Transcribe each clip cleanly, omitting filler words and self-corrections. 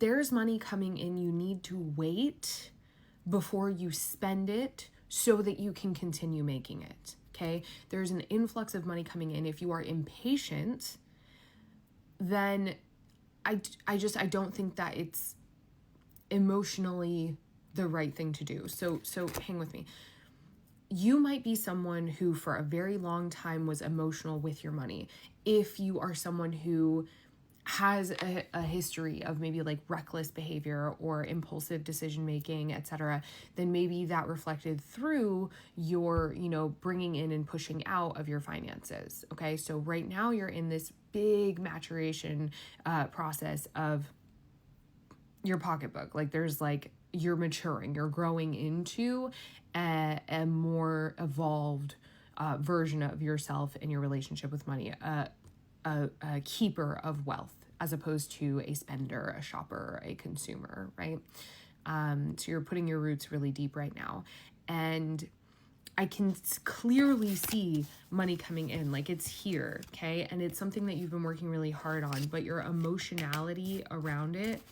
there's money coming in, you need to wait before you spend it so that you can continue making it. Okay? There's an influx of money coming in. If you are impatient, then I don't think that it's emotionally the right thing to do. So hang with me. You might be someone who for a very long time was emotional with your money. If you are someone who has a history of maybe like reckless behavior or impulsive decision making, etc., then maybe that reflected through your, bringing in and pushing out of your finances. Okay, so right now you're in this big maturation process of your pocketbook. Like there's like, you're maturing, you're growing into a more evolved version of yourself in your relationship with money, a keeper of wealth as opposed to a spender, a shopper, a consumer, right? So you're putting your roots really deep right now. And I can clearly see money coming in, like it's here, okay? And it's something that you've been working really hard on, but your emotionality around it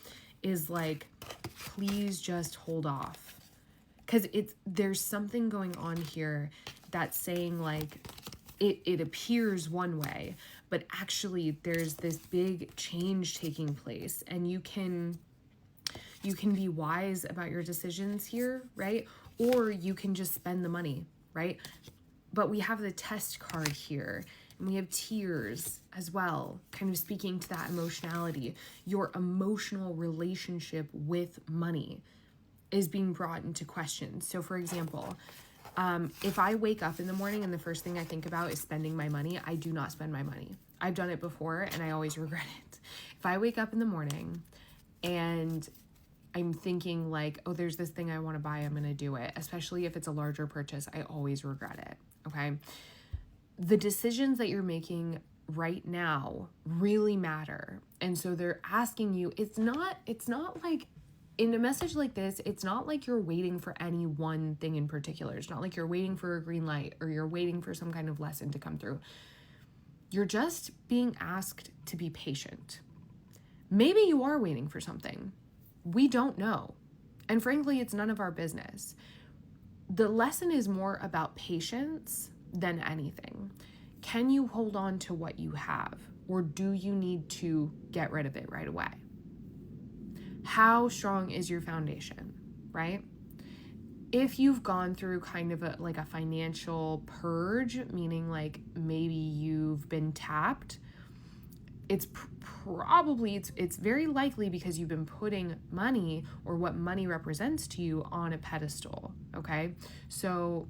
is like, please just hold off. Because there's something going on here that's saying like, it appears one way, but actually there's this big change taking place, and you can be wise about your decisions here, right? Or you can just spend the money, right? But we have the test card here, and we have tears as well, kind of speaking to that emotionality. Your emotional relationship with money is being brought into question. So for example, if I wake up in the morning and the first thing I think about is spending my money, I do not spend my money. I've done it before and I always regret it. If I wake up in the morning and I'm thinking like, oh, there's this thing I want to buy, I'm going to do it. Especially if it's a larger purchase, I always regret it. Okay. The decisions that you're making right now really matter. And so they're asking you, it's not like, in a message like this, it's not like you're waiting for any one thing in particular. It's not like you're waiting for a green light or you're waiting for some kind of lesson to come through. You're just being asked to be patient. Maybe you are waiting for something. We don't know. And frankly, it's none of our business. The lesson is more about patience than anything. Can you hold on to what you have, or do you need to get rid of it right away? How strong is your foundation, right? If you've gone through kind of a financial purge, meaning like maybe you've been tapped, it's it's very likely because you've been putting money or what money represents to you on a pedestal, okay? So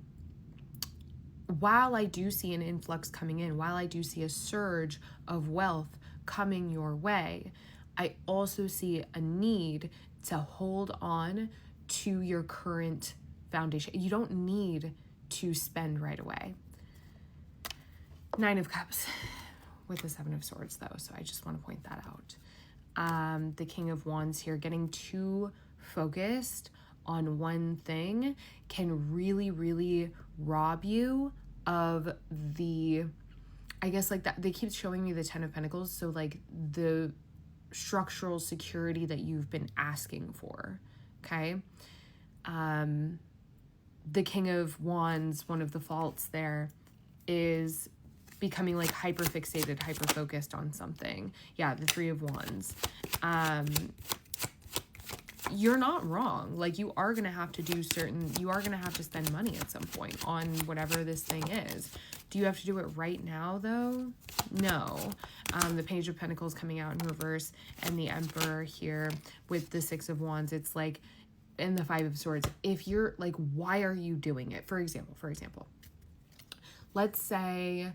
while I do see an influx coming in, while I do see a surge of wealth coming your way, I also see a need to hold on to your current foundation. You don't need to spend right away. 9 of Cups with the 7 of Swords though, so I just want to point that out. The King of Wands here, getting too focused on one thing can really, really rob you of the, I guess like that, they keep showing me the 10 of Pentacles, so like the structural security that you've been asking for, okay? The King of Wands, one of the faults there is becoming like hyper fixated, hyper focused on something. Yeah, the 3 of Wands. You're not wrong. Like you are going to have to you are going to have to spend money at some point on whatever this thing is. Do you have to do it right now though? No. The Page of Pentacles coming out in reverse and the Emperor here with the 6 of Wands. It's like, and the 5 of Swords. If you're like, why are you doing it? For example, let's say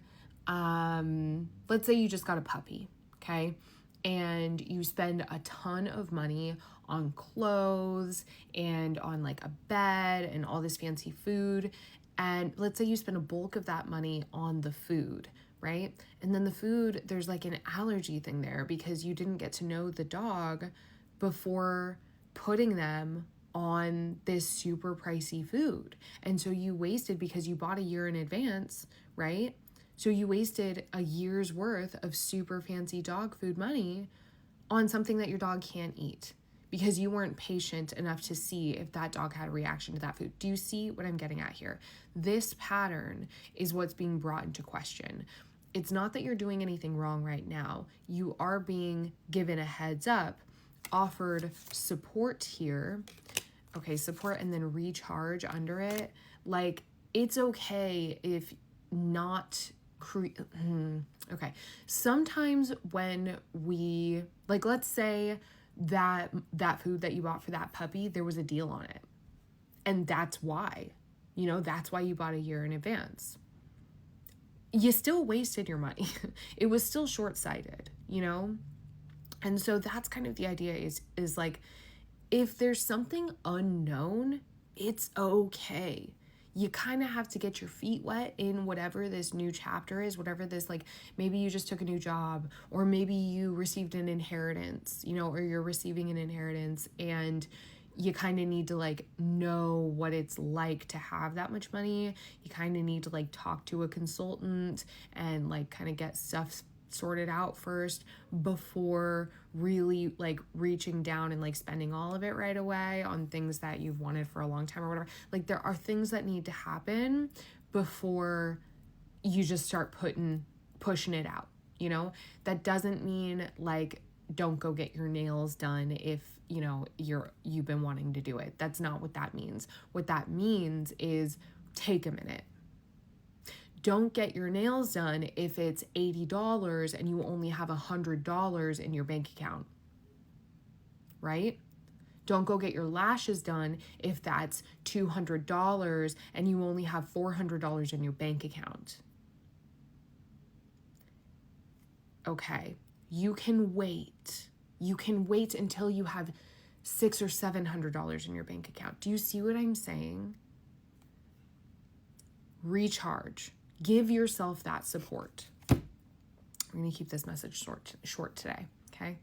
you just got a puppy, okay? And you spend a ton of money on clothes and on like a bed and all this fancy food. And let's say you spend a bulk of that money on the food, right? And then the food, there's like an allergy thing there because you didn't get to know the dog before putting them on this super pricey food. And so you wasted, because you bought a year in advance, right? So you wasted a year's worth of super fancy dog food money on something that your dog can't eat because you weren't patient enough to see if that dog had a reaction to that food. Do you see what I'm getting at here? This pattern is what's being brought into question. It's not that you're doing anything wrong right now. You are being given a heads up, offered support here. Okay, support and then recharge under it. Like, it's okay if not okay. Sometimes when we, like, let's say that food that you bought for that puppy, there was a deal on it. And that's why, that's why you bought a year in advance. You still wasted your money. It was still short-sighted, And so that's kind of the idea is like, if there's something unknown, it's okay. You kind of have to get your feet wet in whatever this new chapter is, whatever this, like, maybe you just took a new job, or maybe you received an inheritance, or you're receiving an inheritance, and you kind of need to, like, know what it's like to have that much money. You kind of need to, like, talk to a consultant and, like, kind of get stuff sorted out first before really, like, reaching down and, like, spending all of it right away on things that you've wanted for a long time or whatever. Like, there are things that need to happen before you just start pushing it out, That doesn't mean, like, don't go get your nails done if you've been wanting to do it. That's not what that means. What that means is take a minute. Don't get your nails done if it's $80 and you only have $100 in your bank account, right? Don't go get your lashes done if that's $200 and you only have $400 in your bank account. Okay, you can wait. You can wait until you have $600 or $700 in your bank account. Do you see what I'm saying? Recharge. Give yourself that support. We're going to keep this message short today, okay?